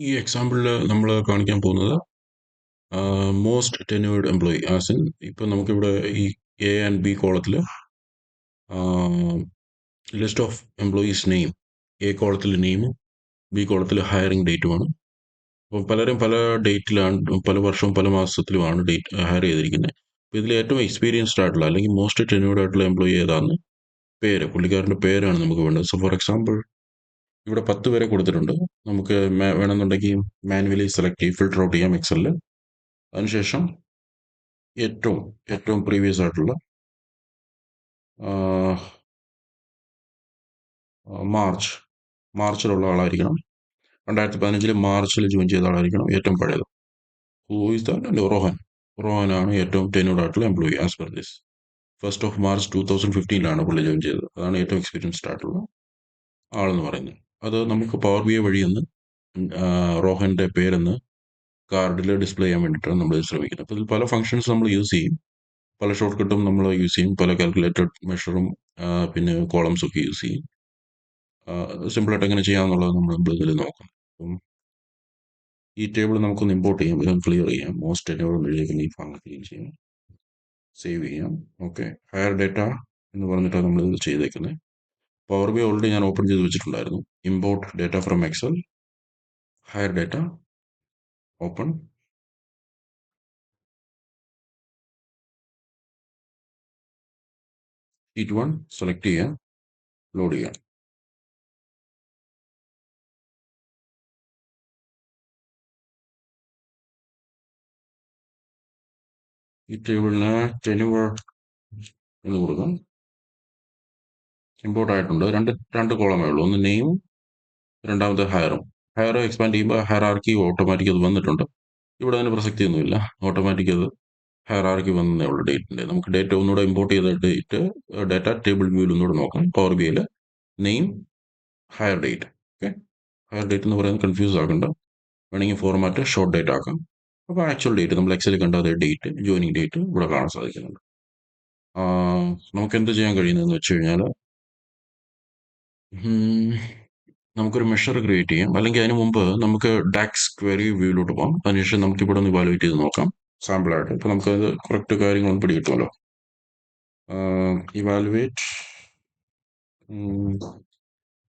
ഈ എക്സാമ്പിളിൽ നമ്മൾ കാണിക്കാൻ പോകുന്നത് മോസ്റ്റ് ടെന്യൂർഡ് എംപ്ലോയി ആസ് ഇൻ ഇപ്പം നമുക്കിവിടെ ഈ എ ആൻഡ് ബി കോളത്തിൽ list of employees name A കോളത്തിൽ നെയിമും ബി കോളത്തിൽ ഹയറിംഗ് ഡേറ്റുമാണ്. അപ്പോൾ പലരും പല ഡേറ്റിലാണ്, പല വർഷവും പല മാസത്തിലുമാണ് ഡേറ്റ് ഹയർ ചെയ്തിരിക്കുന്നത്. അപ്പോൾ ഇതിൽ ഏറ്റവും എക്സ്പീരിയൻസ്ഡ് ആയിട്ടുള്ള അല്ലെങ്കിൽ മോസ്റ്റ് ടെന്യൂർഡ് ആയിട്ടുള്ള എംപ്ലോയി ഏതാണെന്ന് പുള്ളിക്കാരൻ്റെ പേരാണ് നമുക്ക് വേണ്ടത്. സോ ഫോർ എക്സാമ്പിൾ ഇവിടെ 10 പേരെ കൊടുത്തിട്ടുണ്ട്. നമുക്ക് വേണമെന്നുണ്ടെങ്കിൽ മാനുവലി സെലക്ട് ചെയ്ത് ഫിൽട്ടർ ഔട്ട് ചെയ്യാം എക്സലിൽ. അതിനുശേഷം ഏറ്റവും ഏറ്റവും പ്രീവിയസ് ആയിട്ടുള്ള മാർച്ചിലുള്ള ആളായിരിക്കണം. 2015 മാർച്ചിൽ ജോയിൻ ചെയ്ത ആളായിരിക്കണം ഏറ്റവും പഴയത്. Who is that? റോഹനാണ് ഏറ്റവും ടെന്യൂർഡ് ആയിട്ടുള്ള employee as per this. 1st March 2015 പുള്ളി ജോയിൻ ചെയ്തത്. അതാണ് ഏറ്റവും എക്സ്പീരിയൻസ്ഡ് ആയിട്ടുള്ള ആളെന്ന് പറയുന്നത്. അത് നമുക്ക് പവർ ബി ഐ വഴി ഒന്ന് റോഹന്റെ പേരെന്ന് കാർഡിൽ ഡിസ്പ്ലേ ചെയ്യാൻ വേണ്ടിയിട്ടാണ് നമ്മൾ ശ്രമിക്കുന്നത്. അപ്പോൾ ഇതിൽ പല ഫംഗ്ഷൻസ് നമ്മൾ യൂസ് ചെയ്യും, പല ഷോർട്ട് കട്ടും നമ്മൾ യൂസ് ചെയ്യും, പല കാൽക്കുലേറ്റഡ് മെഷറും പിന്നെ കോളംസ് ഒക്കെ യൂസ് ചെയ്യും. സിമ്പിളായിട്ട് എങ്ങനെ ചെയ്യാമെന്നുള്ളത് നമ്മൾ ഇതിൽ നോക്കാം. അപ്പം ഈ ടേബിൾ നമുക്കൊന്ന് ഇമ്പോർട്ട് ചെയ്യാം, ഇതൊന്ന് ക്ലിയർ ചെയ്യാം. മോസ്റ്റ് ടെന്യൂർഡ് ഈ ഫംഗ്ഷൻ ക്ലീൻ ചെയ്യാം, സേവ് ചെയ്യാം. ഓക്കെ, ഹയർ ഡേറ്റ എന്ന് പറഞ്ഞിട്ടാണ് നമ്മൾ ഇത് ചെയ്തേക്കുന്നത്. പവർ ബി ഓൾറെഡി ഞാൻ ഓപ്പൺ ചെയ്ത് വെച്ചിട്ടുണ്ടായിരുന്നു. Import data from Excel, hire date, open. Sheet 1 select ചെയ്യാം, ലോഡ് ചെയ്യാം. ഈ ടേബിളിന് ടെന്യൂർ എന്ന് കൊടുക്കാം. ഇമ്പോർട്ട് ആയിട്ടുണ്ട്. രണ്ട് കോളമേ ഉള്ളൂ, ഒന്ന് നെയിമും രണ്ടാമത്തെ ഹയറും. ഹയർ എക്സ്പാൻഡ് ചെയ്യുമ്പോൾ ഹയറാർക്കി ഓട്ടോമാറ്റിക് അത് വന്നിട്ടുണ്ട്. ഇവിടെ അതിന് പ്രസക്തിയൊന്നുമില്ല, ഓട്ടോമാറ്റിക് അത് ഹയറാർക്കി വന്നേ ഉള്ളൂ ഡേറ്റിൻ്റെ. നമുക്ക് ഡേറ്റ ഒന്നുകൂടെ ഇമ്പോർട്ട് ചെയ്ത ഡേറ്റ് ഡേറ്റ ടേബിൾ വ്യൂവിൽ ഒന്നുകൂടെ നോക്കാം. പവർ ബിയിൽ name, higher date. Okay, higher date എന്ന് പറയുന്നത് കൺഫ്യൂസ് ആക്കണ്ട, വേണമെങ്കിൽ ഫോർമാറ്റ് ഷോർട്ട് ഡേറ്റ് ആക്കാം. അപ്പോൾ ആക്ച്വൽ ഡേറ്റ് നമ്മൾ എക്സലിൽ കണ്ട അതേ ഡേറ്റ്, ജോയിനിങ് ഡേറ്റ് ഇവിടെ കാണാൻ സാധിക്കുന്നുണ്ട്. നമുക്ക് എന്ത് ചെയ്യാൻ കഴിയുന്നതെന്ന് വെച്ച് കഴിഞ്ഞാൽ നമുക്കൊരു മെഷർ ക്രിയേറ്റ് ചെയ്യാം, അല്ലെങ്കിൽ അതിന് മുമ്പ് നമുക്ക് ഡാക്സ് ക്വയറി വ്യൂവിലോട്ട് പോകാം. അതിനുശേഷം നമുക്ക് ഇവിടെ ഒന്ന് ഇവാലുവേറ്റ് ചെയ്ത് നോക്കാം സാമ്പിളായിട്ട്. ഇപ്പോൾ നമുക്കത് കറക്റ്റ് കാര്യങ്ങളൊന്നും പിടികിട്ടുമല്ലോ. ഇവാലുവേറ്റ്.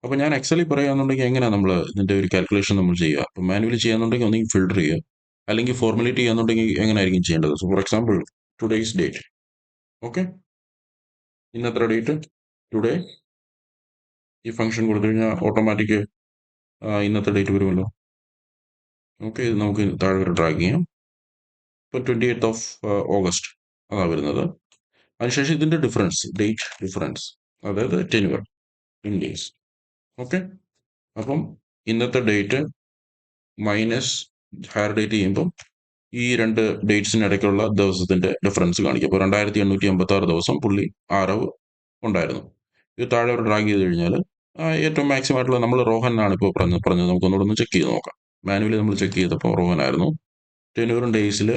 അപ്പോൾ ഞാൻ എക്സലിൽ പറയുകയാണെന്നുണ്ടെങ്കിൽ എങ്ങനെയാണ് നമ്മൾ ഇതിൻ്റെ ഒരു കാൽക്കുലേഷൻ നമ്മൾ ചെയ്യുക? അപ്പോൾ മാനുവലി ചെയ്യാന്നുണ്ടെങ്കിൽ ഒന്നെങ്കിൽ ഫിൽട്ടർ ചെയ്യുക, അല്ലെങ്കിൽ ഫോർമുലേറ്റ് ചെയ്യാന്നുണ്ടെങ്കിൽ എങ്ങനെയായിരിക്കും ചെയ്യേണ്ടത്? So for example today's date. Okay, ഇന്നത്ര ഡേറ്റ് ടുഡേ. ഈ ഫംഗ്ഷൻ കൊടുത്തു കഴിഞ്ഞാൽ ഓട്ടോമാറ്റിക് ഇന്നത്തെ ഡേറ്റ് വരുമല്ലോ. ഓക്കെ, ഇത് നമുക്ക് താഴെ വരെ ഡ്രാഗ് ചെയ്യാം. ഇപ്പോൾ 28th August അതാണ് വരുന്നത്. അതിനുശേഷം ഇതിൻ്റെ ഡിഫറൻസ്, ഡേറ്റ് ഡിഫറൻസ്, അതായത് ടെന്യൂർ ഇൻ ഡേയ്സ്. ഓക്കെ, അപ്പം ഇന്നത്തെ ഡേറ്റ് മൈനസ് ഹയർ ഡേറ്റ് ചെയ്യുമ്പം ഈ രണ്ട് ഡേറ്റ്സിനിടയ്ക്കുള്ള ദിവസത്തിൻ്റെ ഡിഫറൻസ് കാണിക്കും. അപ്പോൾ 2886 ദിവസം പുള്ളി ആരവ് ഉണ്ടായിരുന്നു. ഇത് താഴെ ഒരു ഡ്രാഗ് ചെയ്ത് കഴിഞ്ഞാൽ ഏറ്റവും മാക്സിമം ആയിട്ടുള്ള നമ്മൾ റോഹനാണ് ഇപ്പോൾ പറഞ്ഞത്. നമുക്കൊന്നുകൂടെ ഒന്ന് ചെക്ക് ചെയ്ത് നോക്കാം. മാനുവലി നമ്മൾ ചെക്ക് ചെയ്തപ്പോൾ റോഹനായിരുന്നു ടെന്യൂറും ഡേയ്സിൽ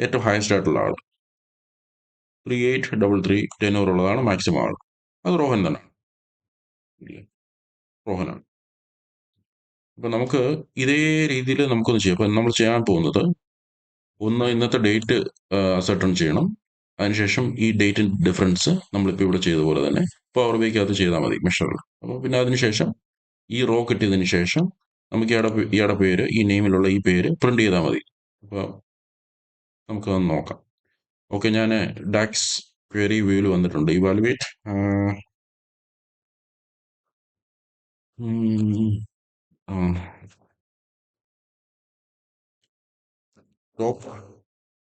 ഏറ്റവും ഹയസ്റ്റ് ആയിട്ടുള്ള ആൾ. 3833 ടെന്യൂർ ഉള്ളതാണ് മാക്സിമം ആൾ. അത് റോഹൻ തന്നെ, റോഹനാണ്. അപ്പം നമുക്ക് ഇതേ രീതിയിൽ നമുക്കൊന്ന് ചെയ്യാം. അപ്പം നമ്മൾ ചെയ്യാൻ പോകുന്നത് ഒന്ന് ഇന്നത്തെ ഡേറ്റ് അസർട്ടൺ ചെയ്യണം. അതിനുശേഷം ഈ ഡേറ്റിൻ്റെ ഡിഫറൻസ് നമ്മളിപ്പോൾ ഇവിടെ ചെയ്ത പോലെ തന്നെ പവർ ബിക്കകത്ത് ചെയ്താൽ മതി മെഷറിൽ. അപ്പോൾ പിന്നെ അതിനുശേഷം ഈ റോ കിട്ടിയതിന് ശേഷം നമുക്ക് ഇയാളുടെ പേര്, ഈ നെയിമിലുള്ള ഈ പേര് പ്രിന്റ് ചെയ്താൽ മതി. അപ്പോൾ നമുക്കതൊന്ന് നോക്കാം. ഓക്കെ, ഞാൻ ഡാക്സ് ക്വയറി വ്യൂവിൽ വന്നിട്ടുണ്ട്. Evaluate top.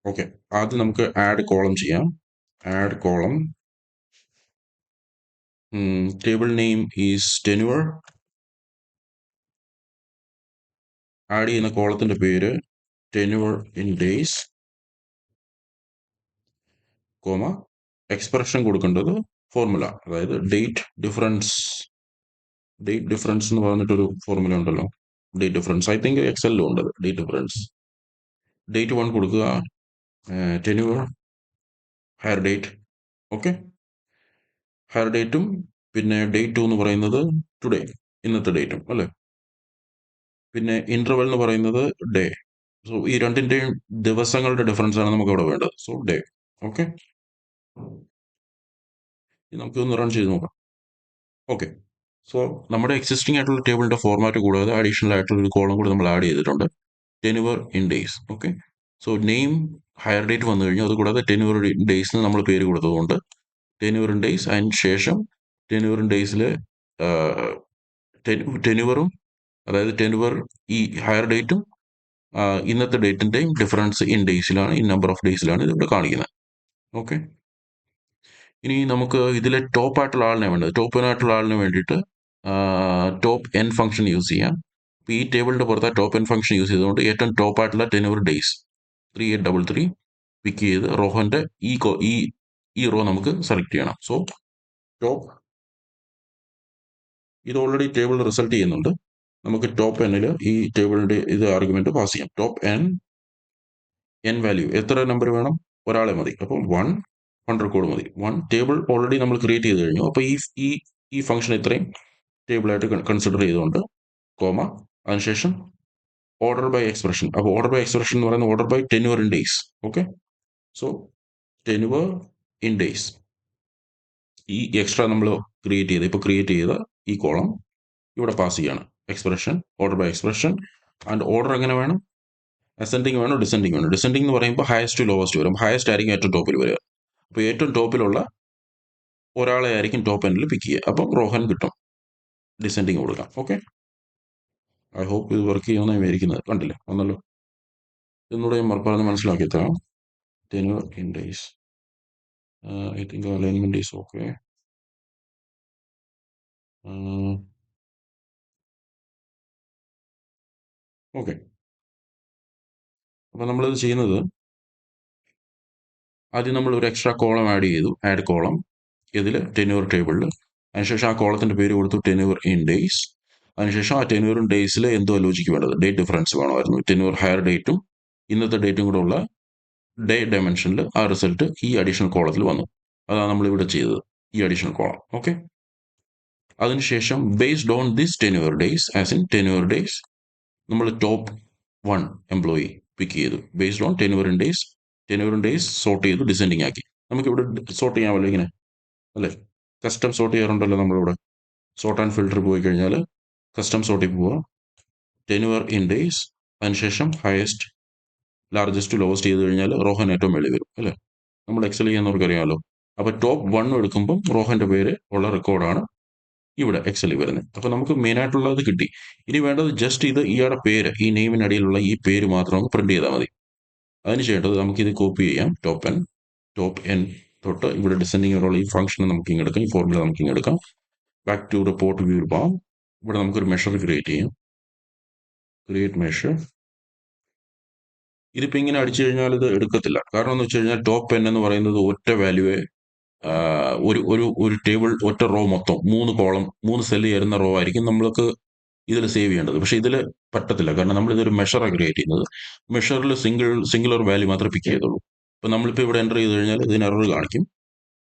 ഓക്കെ, ആദ്യം നമുക്ക് ആഡ് കോളം ചെയ്യാം. Add column, table name is tenure. Add ചെയ്യുന്ന കോളത്തിന്റെ പേര് tenure in days, comma. Expression കൊടുക്കേണ്ടത് ഫോർമുല, അതായത് ഡേറ്റ് ഡിഫറൻസ്. ഡേറ്റ് ഡിഫറൻസ് എന്ന് പറഞ്ഞിട്ടൊരു ഫോർമുല ഉണ്ടല്ലോ, ഡേറ്റ് ഡിഫറൻസ്. ഐ തിങ്ക് എക്സലിലും ഉണ്ട് ഡേറ്റ് ഡിഫറൻസ്. ഡേറ്റ് 1 കൊടുക്കുക, tenure, higher date. Okay, higher ഡേറ്റും പിന്നെ ഡേറ്റ് 2 എന്ന് പറയുന്നത് ടുഡേ, ഇന്നത്തെ ഡേറ്റും അല്ലേ. പിന്നെ ഇന്റർവെൽ എന്ന് പറയുന്നത് ഡേ. സോ ഈ രണ്ടിന്റെയും ദിവസങ്ങളുടെ ഡിഫറൻസ് ആണ് നമുക്ക് ഇവിടെ വേണ്ടത്. So day. ഓക്കെ, നമുക്ക് ഒന്ന് റൺ ചെയ്ത് നോക്കാം. ഓക്കെ, സോ നമ്മുടെ എക്സിസ്റ്റിംഗ് ആയിട്ടുള്ള ടേബിളിന്റെ ഫോർമാറ്റ് കൂടാതെ അഡീഷണൽ ആയിട്ടുള്ള ഒരു കോളം കൂടി നമ്മൾ ആഡ് ചെയ്തിട്ടുണ്ട്, tenure in days. Okay, so name higher date വന്നു കഴിഞ്ഞു. അതുകൂടാതെ ടെനുവർ ഇൻ ഡേയ്സിന് നമ്മൾ പേര് കൊടുത്തതുകൊണ്ട് ടെനുവർ ഇൻ ഡേയ്സ്, അതിന് ശേഷം ടെനുവർ ഇൻ ഡേയ്സിൽ ടെനുവറും, അതായത് ടെനുവർ ഈ ഹയർ ഡേറ്റും ഇന്നത്തെ ഡേറ്റിന്റെയും ഡിഫറൻസ് ഇൻ ഡേയ്സിലാണ്, ഇൻ നമ്പർ ഓഫ് ഡേയ്സിലാണ് ഇത് ഇവിടെ കാണിക്കുന്നത്. ഓക്കെ, ഇനി നമുക്ക് ഇതിലെ ടോപ്പ് ആയിട്ടുള്ള ആളിനെ വേണ്ടത്. ടോപ്പിനായിട്ടുള്ള ആളിന് വേണ്ടിയിട്ട് ടോപ്പ് എൻ ഫംഗ്ഷൻ യൂസ് ചെയ്യാം. ഈ ടേബിളിന്റെ പുറത്ത് ടോപ്പ് എൻ ഫംഗ്ഷൻ യൂസ് ചെയ്തുകൊണ്ട് ഏറ്റവും ടോപ്പ് ആയിട്ടുള്ള ടെനുവർ ഡേയ്സ് 3833 പിക്ക് ചെയ്ത് റോഹന്റെ ഈ റോ നമുക്ക് സെലക്ട് ചെയ്യണം. സോ ടോപ്പ്, ഇത് ഓൾറെഡി ടേബിൾ റിസൾട്ട് ചെയ്യുന്നുണ്ട്. നമുക്ക് ടോപ്പ് എന്നിൽ ഈ ടേബിളിന്റെ ഇത് ആർഗ്യുമെന്റ് പാസ് ചെയ്യാം. ടോപ്പ് എൻ വാല്യൂ എത്ര നമ്പർ വേണം? ഒരാളെ മതി. അപ്പോൾ 100 കോഡ് മതി. 1 ടേബിൾ ഓൾറെഡി നമ്മൾ ക്രിയേറ്റ് ചെയ്ത് കഴിഞ്ഞു. അപ്പോൾ ഈ ഈ ഫംഗ്ഷൻ ഇത്രയും ടേബിളായിട്ട് കൺസിഡർ ചെയ്തുകൊണ്ട് കോമ, അതിനുശേഷം ഓർഡർ ബൈ എക്സ്പ്രഷൻ. അപ്പോൾ ഓർഡർ ബൈ എക്സ്പ്രഷൻ എന്ന് പറയുന്നത് order by tenure in days. Okay, so tenure in days, ഈ എക്സ്ട്രാ നമ്മൾ ക്രിയേറ്റ് ചെയ്ത ഈ കോളം ഇവിടെ പാസ് ചെയ്യാണ്. Expression, order by expression. And order എങ്ങനെ വേണം? അസെൻഡിങ് വേണോ ഡിസെൻഡിങ് വേണോ? ഡിസെൻഡിങ് എന്ന് പറയുമ്പോൾ ഹയസ്റ്റ് ടു ലോവസ്റ്റ് വരും. ഹയസ്റ്റ് ആയിരിക്കും ഏറ്റവും ടോപ്പിൽ വരിക. അപ്പോൾ ഏറ്റവും ടോപ്പിലുള്ള ഒരാളെ ആയിരിക്കും ടോപ്പ് എൻഡിൽ പിക്ക് ചെയ്യുക. അപ്പം റോഹൻ കിട്ടും. ഡിസെൻഡിങ് കൊടുക്കാം. ഓക്കെ, ഐ ഹോപ്പ് ഇത് വർക്ക് ചെയ്യുമെന്ന് വിചാരിക്കുന്നത്. കണ്ടില്ലേ, വന്നല്ലോ. ഇതൊന്നുകൂടെ ഞാൻ പറഞ്ഞ് മനസ്സിലാക്കി തരാം. Tenure in days, I think alignment is okay. Okay, അപ്പം നമ്മളിത് ചെയ്യുന്നത്, ആദ്യം നമ്മൾ ഒരു എക്സ്ട്രാ കോളം ആഡ് ചെയ്തു. ആഡ് കോളം ഇതിൽ ടെനുവർ ടേബിളിൽ. അതിനുശേഷം ആ കോളത്തിന്റെ പേര് കൊടുത്തു ടെനുവർ ഇൻ ഡേയ്സ്. അതിനുശേഷം ആ ടെനുവർ ഇൻ ഡേയ്സിൽ എന്തോ ലോജിക്ക് വേണ്ടത്, ഡേറ്റ് ഡിഫറൻസ് വേണമായിരുന്നു. ടെനുവർ ഹയർ ഡേറ്റും ഇന്നത്തെ ഡേറ്റും കൂടെ ഉള്ള ഡേ ഡയമെൻഷനിൽ ആ റിസൾട്ട് ഈ അഡീഷണൽ കോളത്തിൽ വന്നു. അതാണ് നമ്മൾ ഇവിടെ ചെയ്തത്, ഈ അഡീഷണൽ കോളം. ഓക്കെ, അതിനുശേഷം based on this tenure days, as in tenure days, നമ്മൾ ടോപ്പ് 1 എംപ്ലോയി പിക്ക് ചെയ്തു. Based on tenure in days, tenure in days sort ചെയ്തു, ഡിസെൻഡിങ് ആക്കി. നമുക്ക് ഇവിടെ സോർട്ട് ചെയ്യാമല്ലോ ഇങ്ങനെ, അല്ലേ? കസ്റ്റം സോർട്ട് ചെയ്യാറുണ്ടല്ലോ നമ്മളിവിടെ. സോർട്ട് ആൻഡ് ഫിൽട്ടർ പോയി കഴിഞ്ഞാൽ കസ്റ്റം സോർട്ടിൽ പോവുക, ടെനുവർ ഇൻ ഡേയ്സ്, അതിനുശേഷം ഹയസ്റ്റ് ലാർജസ്റ്റ് ലോവസ്റ്റ് ചെയ്ത് കഴിഞ്ഞാൽ റോഹൻ ഏറ്റവും വെളി വരും, അല്ലേ? നമ്മൾ എക്സൽ ചെയ്യുന്നവർക്ക് അറിയാമല്ലോ. അപ്പോൾ ടോപ്പ് 1 എടുക്കുമ്പം റോഹന്റെ പേര് ഉള്ള റെക്കോർഡാണ് ഇവിടെ എക്സലിൽ വരുന്നത്. അപ്പോൾ നമുക്ക് മെയിൻ ആയിട്ടുള്ളത് കിട്ടി. ഇനി വേണ്ടത് ജസ്റ്റ് ഇത് ഇയാളുടെ പേര്, ഈ നെയിമിനടിയിലുള്ള ഈ പേര് മാത്രം നമുക്ക് പ്രിന്റ് ചെയ്താൽ മതി. അതിന് ചെയ്യേണ്ടത് നമുക്കിത് കോപ്പി ചെയ്യാം. ടോപ്പ് എൻ തൊട്ട് ഇവിടെ ഡിസെൻഡിങ് ഉള്ള ഈ ഫംഗ്ഷൻ നമുക്ക് ഇങ്ങെടുക്കാം, ഈ ഫോർമുല നമുക്ക് ഇങ്ങെടുക്കാം. ബാക്ക് ടു റിപ്പോർട്ട് വ്യൂവിൽ പോകാം. ഇവിടെ നമുക്കൊരു മെഷർ ക്രിയേറ്റ് ചെയ്യാം. Create measure. ഇതിപ്പോൾ ഇങ്ങനെ അടിച്ചു കഴിഞ്ഞാൽ ഇത് എടുക്കത്തില്ല. കാരണം എന്ന് വെച്ച് കഴിഞ്ഞാൽ ടോപ്പ് എൻ എന്ന് പറയുന്നത് ഒറ്റ വാല്യൂവേ, ഒരു ഒരു ഒരു ടേബിൾ ഒറ്റ റോ മൊത്തം 3 കോളം 3 സെല്ല് ചേരുന്ന റോ ആയിരിക്കും നമ്മൾക്ക് ഇതിൽ സേവ് ചെയ്യേണ്ടത്. പക്ഷേ ഇതിൽ പറ്റത്തില്ല. കാരണം നമ്മൾ ഇതൊരു മെഷറാണ് ക്രിയേറ്റ് ചെയ്യുന്നത്. മെഷറിൽ സിംഗുലർ വാല്യൂ മാത്രമേ പിക്ക് ചെയ്തുള്ളൂ. ഇപ്പം നമ്മളിപ്പോൾ ഇവിടെ എൻ്റർ ചെയ്ത് കഴിഞ്ഞാൽ ഇതിന് എറർ കാണിക്കും.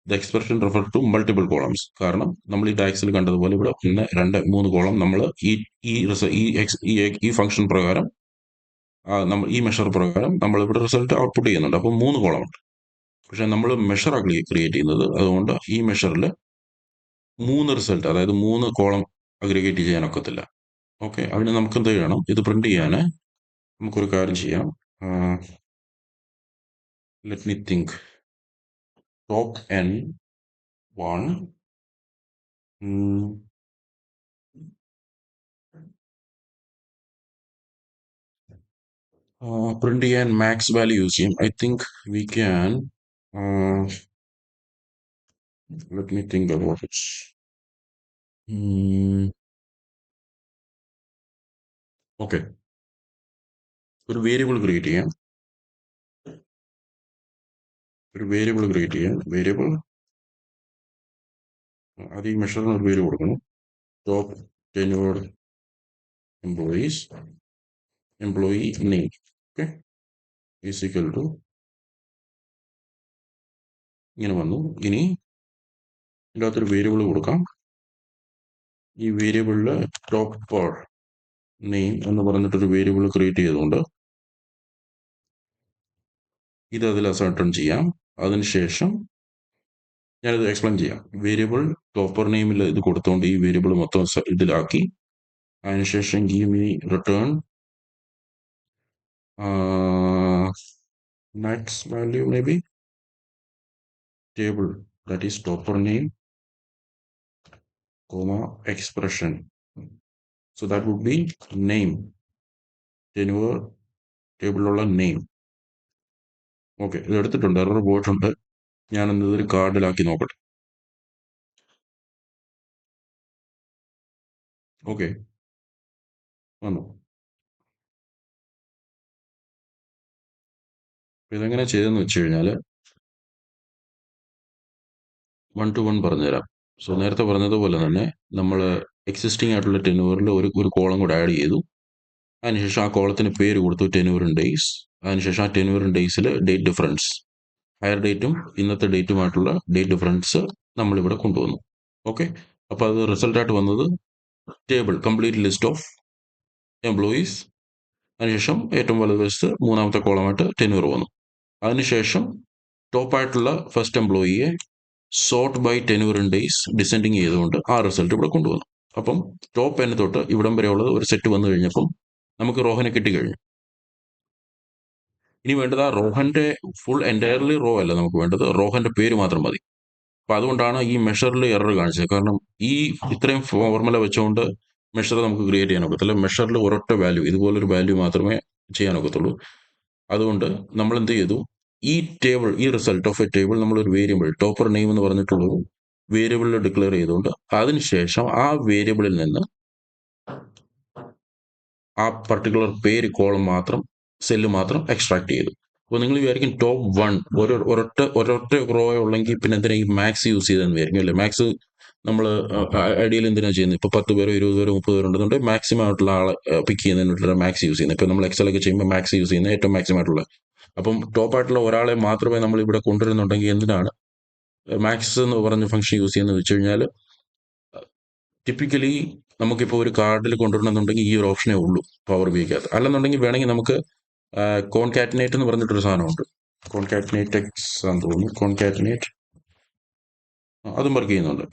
The expression refer to multiple columns. കാരണം നമ്മൾ ഈ ടാക്സിൽ കണ്ടതുപോലെ ഇവിടെ 1, 2, 3 കോളം നമ്മൾ ഈ ഈ ഈ ഫംഗ്ഷൻ പ്രകാരം, നമ്മൾ ഈ മെഷർ പ്രകാരം നമ്മൾ ഇവിടെ റിസൾട്ട് ഔട്ട്പുട്ട് ചെയ്യുന്നുണ്ട്. അപ്പോൾ 3 കോളം ഉണ്ട്. പക്ഷെ നമ്മൾ മെഷറാണ് ക്രിയേറ്റ് ചെയ്യുന്നത്. അതുകൊണ്ട് ഈ മെഷറിൽ 3 റിസൾട്ട്, അതായത് 3 കോളം അഗ്രിഗേറ്റ് ചെയ്യാനൊക്കത്തില്ല. ഓക്കെ, അതിന് നമുക്ക് എന്ത് ചെയ്യണം? ഇത് പ്രിന്റ് ചെയ്യാൻ നമുക്കൊരു കാര്യം ചെയ്യാം. Let me think. Top N 1, print ചെയ്യാൻ മാക്സ് വാല്യൂ യൂസ് ചെയ്യും. I think we can, let me think about it. Okay, ഒരു വേരിയബിൾ ക്രിയേറ്റ് ചെയ്യാം. വേരിയബിൾ അത് ഈ മെഷറിന് ഒരു പേര് കൊടുക്കണം. Top tenure employee name. Okay, is equal to ഇങ്ങനെ വന്നു. ഇനി ഇതിൻ്റെ അകത്തൊരു വേരിയബിൾ കൊടുക്കാം. ഈ വേരിയബിളിൽ ടോപ്പ് നെയിം എന്ന് പറഞ്ഞിട്ടൊരു വേരിയബിൾ ക്രിയേറ്റ് ചെയ്തുകൊണ്ട് ഇത് അതിൽ അസൈൻ ചെയ്യാം. അതിനുശേഷം ഞാനിത് എക്സ്പ്ലെയിൻ ചെയ്യാം. വേരിയബിൾ ടോപ്പർ നെയിമിൽ ഇത് കൊടുത്തുകൊണ്ട് ഈ വേരിയബിൾ മൊത്തം ഇതിലാക്കി അതിനുശേഷം give me return next value maybe table that is topper name comma expression, so that would be name tenure ടേബിളിലുള്ള നെയിം. ഓക്കെ, ഇത് എടുത്തിട്ടുണ്ട്, എറർ പോയിട്ടുണ്ട്. ഞാൻ ഇതൊരു കാർഡിലാക്കി നോക്കട്ടെ. ഓക്കെ, വന്നു. ഇതെങ്ങനെ ചെയ്തെന്ന് വെച്ച് കഴിഞ്ഞാൽ 1 to 1 പറഞ്ഞുതരാം. സോ നേരത്തെ പറഞ്ഞതുപോലെ തന്നെ നമ്മൾ എക്സിസ്റ്റിംഗ് ആയിട്ടുള്ള ടെന്യൂറിൽ ഒരു കോളം കൂടെ ആഡ് ചെയ്തു. അതിനുശേഷം ആ കോളത്തിന് പേര് കൊടുത്തു ടെന്യൂർ ഇൻ ഡേയ്സ്. അതിനുശേഷം ആ ടെന്യൂർ ഇൻ ഡേയ്സിൽ ഡേറ്റ് ഡിഫറൻസ്, ഹയർ ഡേറ്റും ഇന്നത്തെ ഡേറ്റുമായിട്ടുള്ള ഡേറ്റ് ഡിഫറൻസ് നമ്മളിവിടെ കൊണ്ടുവന്നു. ഓക്കെ, അപ്പോൾ അത് റിസൾട്ടായിട്ട് വന്നത് table complete list of employees. അതിനുശേഷം ഏറ്റവും വലതുവശത്ത് മൂന്നാമത്തെ കോളമായിട്ട് ടെന്യൂർ വന്നു. അതിനുശേഷം ടോപ്പായിട്ടുള്ള ഫസ്റ്റ് എംപ്ലോയിയെ sort by tenure in days descending ചെയ്തുകൊണ്ട് ആ റിസൾട്ട് ഇവിടെ കൊണ്ടുവന്നു. അപ്പം ടോപ്പ് എൻ തൊട്ട് ഇവിടം വരെയുള്ളത് ഒരു സെറ്റ് വന്നു കഴിഞ്ഞപ്പം നമുക്ക് റോഹനെ കിട്ടിക്കഴിഞ്ഞു. ഇനി വേണ്ടത് ആ റോഹന്റെ ഫുൾ എൻറ്റയർലി റോ അല്ല നമുക്ക് വേണ്ടത്, റോഹന്റെ പേര് മാത്രം മതി. അപ്പം അതുകൊണ്ടാണ് ഈ മെഷറിൽ എറർ കാണിച്ചത്. കാരണം ഈ ഇത്രയും ഫോർമുല വെച്ചുകൊണ്ട് മെഷർ നമുക്ക് ക്രിയേറ്റ് ചെയ്യാൻ ഒക്കത്തില്ല. മെഷറിൽ ഒരൊറ്റ വാല്യൂ, ഇതുപോലൊരു വാല്യൂ മാത്രമേ ചെയ്യാൻ ഒക്കത്തുള്ളൂ. അതുകൊണ്ട് നമ്മൾ എന്ത് ചെയ്തു, ഈ ടേബിൾ, ഈ റിസൾട്ട് ഓഫ് എ ടേബിൾ നമ്മളൊരു വേരിയബിൾ ടോപ്പർ നെയിം എന്ന് പറഞ്ഞിട്ടുള്ളത് വേരിയബിളിൽ ഡിക്ലെയർ ചെയ്തുകൊണ്ട് അതിനുശേഷം ആ വേരിയബിളിൽ നിന്ന് ആ പർട്ടിക്കുലർ പേര് കോളം മാത്രം, സെല്ല് മാത്രം എക്സ്ട്രാക്ട് ചെയ്തു. അപ്പോൾ നിങ്ങൾ വിചാരിക്കും ടോപ്പ് 1 ഒരൊറ്റ റോ ഉള്ളെങ്കിൽ പിന്നെ എന്തിനാ ഈ മാക്സ് യൂസ് ചെയ്തെന്ന് വിചാരിക്കും അല്ലേ? മാക്സ് നമ്മൾ ഐഡിയയിൽ എന്തിനാണ് ചെയ്യുന്നത്? ഇപ്പോൾ 10 പേരോ 20 പേരോ 30 പേരോ ഉണ്ടെന്നുണ്ടെങ്കിൽ മാക്സിമം ആയിട്ടുള്ള ആളെ പിക്ക് ചെയ്യുന്നതിനുള്ള മാക്സ് യൂസ് ചെയ്യുന്നത്. ഇപ്പോൾ നമ്മൾ എക്സലൊക്കെ ചെയ്യുമ്പോൾ മാക്സ് യൂസ് ചെയ്യുന്നത് ഏറ്റവും മാക്സിമം ആയിട്ടുള്ള. അപ്പം ടോപ്പായിട്ടുള്ള ഒരാളെ മാത്രമേ നമ്മൾ ഇവിടെ കൊണ്ടുവരുന്നുണ്ടെങ്കിൽ എന്തിനാണ് മാക്സ് എന്ന് പറഞ്ഞ ഫംഗ്ഷൻ യൂസ് ചെയ്യുന്നത് വെച്ച് കഴിഞ്ഞാൽ, ടിപ്പിക്കലി നമുക്കിപ്പോൾ ഒരു കാർഡിൽ കൊണ്ടുവരണമെന്നുണ്ടെങ്കിൽ ഈ ഒരു ഓപ്ഷനേ ഉള്ളൂ പവർ ബിക്കകത്ത്. അല്ലെന്നുണ്ടെങ്കിൽ വേണമെങ്കിൽ നമുക്ക് കോൺകാറ്റിനേറ്റ് എന്ന് പറഞ്ഞിട്ടൊരു സാധനമുണ്ട്. കോൺകാറ്റിനേറ്റ് എക്സ് ആണെന്ന് തോന്നുന്നു. കോൺകാറ്റിനേറ്റ് അതും വർക്ക് ചെയ്യുന്നുണ്ട്.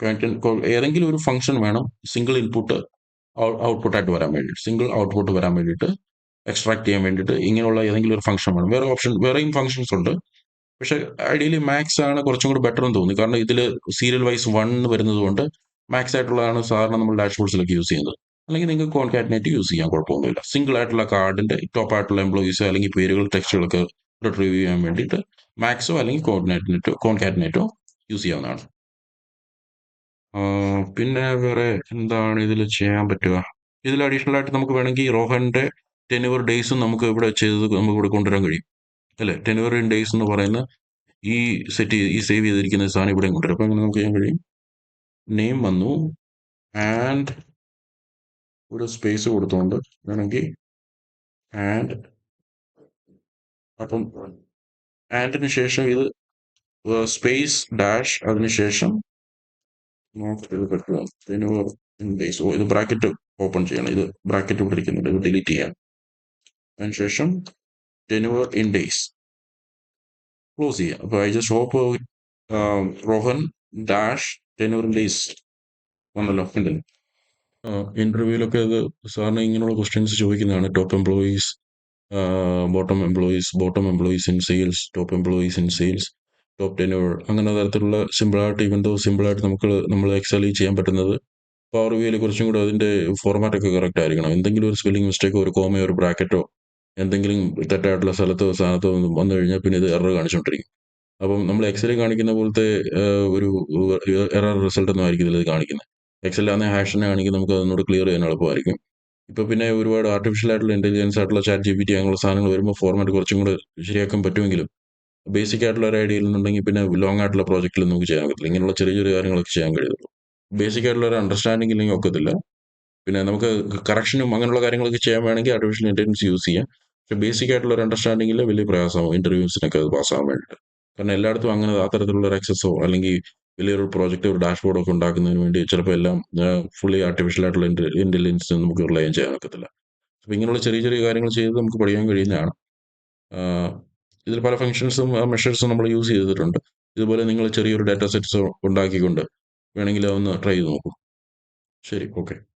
ഏതെങ്കിലും ഒരു ഫംഗ്ഷൻ വേണം സിംഗിൾ ഇൻപുട്ട് ഔട്ട്പുട്ടായിട്ട് വരാൻ വേണ്ടിയിട്ട്, സിംഗിൾ ഔട്ട്പുട്ട് വരാൻ വേണ്ടിയിട്ട്, എക്സ്ട്രാക്ട് ചെയ്യാൻ വേണ്ടിയിട്ട് ഇങ്ങനെയുള്ള ഏതെങ്കിലും ഒരു ഫംഗ്ഷൻ വേണം. വേറെയും ഫംഗ്ഷൻസ് ഉണ്ട്. പക്ഷേ ഐഡിയലി മാക്സ് ആണ് കുറച്ചും കൂടി ബെറ്റർ എന്ന് തോന്നി. കാരണം ഇതിൽ സീരിയൽ വൈസ് 1 വരുന്നത് കൊണ്ട് മാക്സ് ആയിട്ടുള്ളതാണ് സാധാരണ നമ്മൾ ഡാഷ്ബോർഡ്സിലൊക്കെ യൂസ് ചെയ്യുന്നത്. അല്ലെങ്കിൽ നിങ്ങൾക്ക് കോൺകാറ്റിനേറ്റ് യൂസ് ചെയ്യാൻ കുഴപ്പമൊന്നുമില്ല. സിംഗിൾ ആയിട്ടുള്ള കാർഡിന്റെ ടോപ്പ് ആയിട്ടുള്ള എംപ്ലോയീസ് അല്ലെങ്കിൽ പേരുകൾ, ടെക്സ്റ്റുകളൊക്കെ റിട്രീവ് ചെയ്യാൻ വേണ്ടിയിട്ട് മാക്സോ അല്ലെങ്കിൽ കോൺകാറ്റിനേറ്റോ യൂസ് ചെയ്യാവുന്നതാണ്. പിന്നെ വേറെ എന്താണ് ഇതിൽ ചെയ്യാൻ പറ്റുക? ഇതിൽ അഡീഷണൽ ആയിട്ട് നമുക്ക് വേണമെങ്കിൽ റോഹന്റെ ടെന്യൂർ ഡേയ്സും നമുക്ക് ഇവിടെ ചെയ്ത് നമുക്ക് ഇവിടെ കൊണ്ടുവരാൻ കഴിയും അല്ലേ? ടെന്യൂർ ഇൻ ഡേയ്സ് എന്ന് പറയുന്ന ഈ സേവ് ചെയ്തിരിക്കുന്ന സാധനം ഇവിടെ കൊണ്ടുവരും. അപ്പം നമുക്ക് ചെയ്യാൻ കഴിയും, നെയിം വന്നു ആൻഡ് ഒരു സ്പേസ് കൊടുത്തുകൊണ്ട് വേണമെങ്കിൽ ആൻഡ്, അപ്പം ആൻഡിന് ശേഷം ഇത് സ്പേസ് ഡാഷ്, അതിനുശേഷം ഇത് പറ്റുക ടെന്യൂർ ഇൻ ഡേയ്സ്. ഇത് ബ്രാക്കറ്റ് ഓപ്പൺ ചെയ്യണം, ഇത് ബ്രാക്കറ്റ് ഇവിടെ ഇരിക്കുന്നുണ്ട്, ഇത് ഡിലീറ്റ് ചെയ്യാം. അതിനുശേഷം ടെന്യൂർ ഇൻ ഡേയ്സ് ക്ലോസ് ചെയ്യാം. അപ്പോൾ I just hope Rohan dash tenure in days വന്നല്ലോ. ഉണ്ടല്ലോ ഇന്റർവ്യൂവിലൊക്കെ അത് സാറിന് ഇങ്ങനെയുള്ള ക്വസ്റ്റ്യൻസ് ചോദിക്കുന്നതാണ്. Top employees, bottom employees in sales, top employees in sales, top tenure, അങ്ങനെ തരത്തിലുള്ള സിമ്പിളായിട്ട്, സിമ്പിളായിട്ട് നമ്മൾ എക്സൽ ചെയ്യാൻ പറ്റുന്നത് പവർ ബിയിൽ കുറച്ചും കൂടെ അതിൻ്റെ ഫോർമാറ്റ് ഒക്കെ കറക്റ്റ് ആയിരിക്കണം. എന്തെങ്കിലും ഒരു സ്പെല്ലിംഗ് മിസ്റ്റേക്കോ ഒരു കോമയോ ഒരു ബ്രാക്കറ്റോ എന്തെങ്കിലും തെറ്റായിട്ടുള്ള സ്ഥാനത്തോ വന്നു കഴിഞ്ഞാൽ പിന്നെ ഇത് എറർ കാണിച്ചുകൊണ്ടിരിക്കും. അപ്പം നമ്മൾ എക്സലിൽ കാണിക്കുന്ന പോലത്തെ ഒരു എറർ റിസൾട്ട് ഒന്നും ആയിരിക്കും ഇതിൽ കാണിക്കുന്നത്. എക്സലിലാണെങ്കിൽ ഹാഷിനെ ആണെങ്കിൽ നമുക്ക് അതിനോട് ക്ലിയർ ചെയ്യാൻ എളുപ്പമായിരിക്കും. ഇപ്പോൾ പിന്നെ ഒരുപാട് ആർട്ടിഫിഷ്യൽ ആയിട്ടുള്ള ഇന്റലിജൻസ് ആയിട്ടുള്ള ചാറ്റ് GPT അങ്ങനെയുള്ള സാധനങ്ങൾ വരുമ്പോൾ ഫോർമാറ്റ് കുറച്ചും കൂടെ ശരിയാക്കാൻ പറ്റുമെങ്കിലും ബേസിക് ആയിട്ടുള്ള ഒരു ഐഡിയ ഇല്ലെന്നുണ്ടെങ്കിൽ പിന്നെ ലോങ് ആയിട്ടുള്ള പ്രോജക്റ്റിൽ നമുക്ക് ചെയ്യാൻ പറ്റില്ല. ഇങ്ങനെയുള്ള ചെറിയ ചെറിയ കാര്യങ്ങളൊക്കെ ചെയ്യാൻ കഴിയുള്ളൂ. ബേസിക് ആയിട്ടുള്ള ഒരു അണ്ടർസ്റ്റാൻഡിംഗ് ഇല്ലെങ്കിൽ ഒക്കത്തില്ല. പിന്നെ നമുക്ക് കറക്ഷനും അങ്ങനെയുള്ള കാര്യങ്ങളൊക്കെ ചെയ്യാൻ വേണമെങ്കിൽ ആർട്ടിഫിഷ്യൽ ഇന്റലിജൻസ് യൂസ് ചെയ്യാം. പക്ഷേ ബേസിക് ആയിട്ടുള്ള ഒരു അണ്ടർസ്റ്റാൻഡിംഗിൽ വലിയ പ്രയാസമാവും ഇന്റർവ്യൂസിനൊക്കെ അത് പാസ്സാകാൻ വേണ്ടിയിട്ട്. കാരണം എല്ലായിടത്തും അങ്ങനെ അത്തരത്തിലുള്ള ഒരു എക്സസോ അല്ലെങ്കിൽ വലിയൊരു പ്രോജക്റ്റ് ഒരു ഡാഷ്ബോർഡ് ഒക്കെ ഉണ്ടാക്കുന്നതിന് വേണ്ടി ചിലപ്പോൾ എല്ലാം ഫുള്ളി ആർട്ടിഫിഷ്യൽ ആയിട്ടുള്ള ഇന്റലിജൻസ് നമുക്ക് റിലൈ ചെയ്യാൻ ഒക്കത്തില്ല. അപ്പോൾ ഇങ്ങനെയുള്ള ചെറിയ ചെറിയ കാര്യങ്ങൾ ചെയ്ത് നമുക്ക് പഠിക്കാൻ കഴിയുന്നതാണ്. ഇതിൽ പല ഫങ്ഷൻസും മെഷേഴ്സും നമ്മൾ യൂസ് ചെയ്തിട്ടുണ്ട്. ഇതുപോലെ നിങ്ങൾ ചെറിയൊരു ഡാറ്റ സെറ്റ്സ് ഉണ്ടാക്കിക്കൊണ്ട് വേണമെങ്കിൽ ഒന്ന് ട്രൈ ചെയ്ത് നോക്കൂ. ശരി, ഓക്കെ.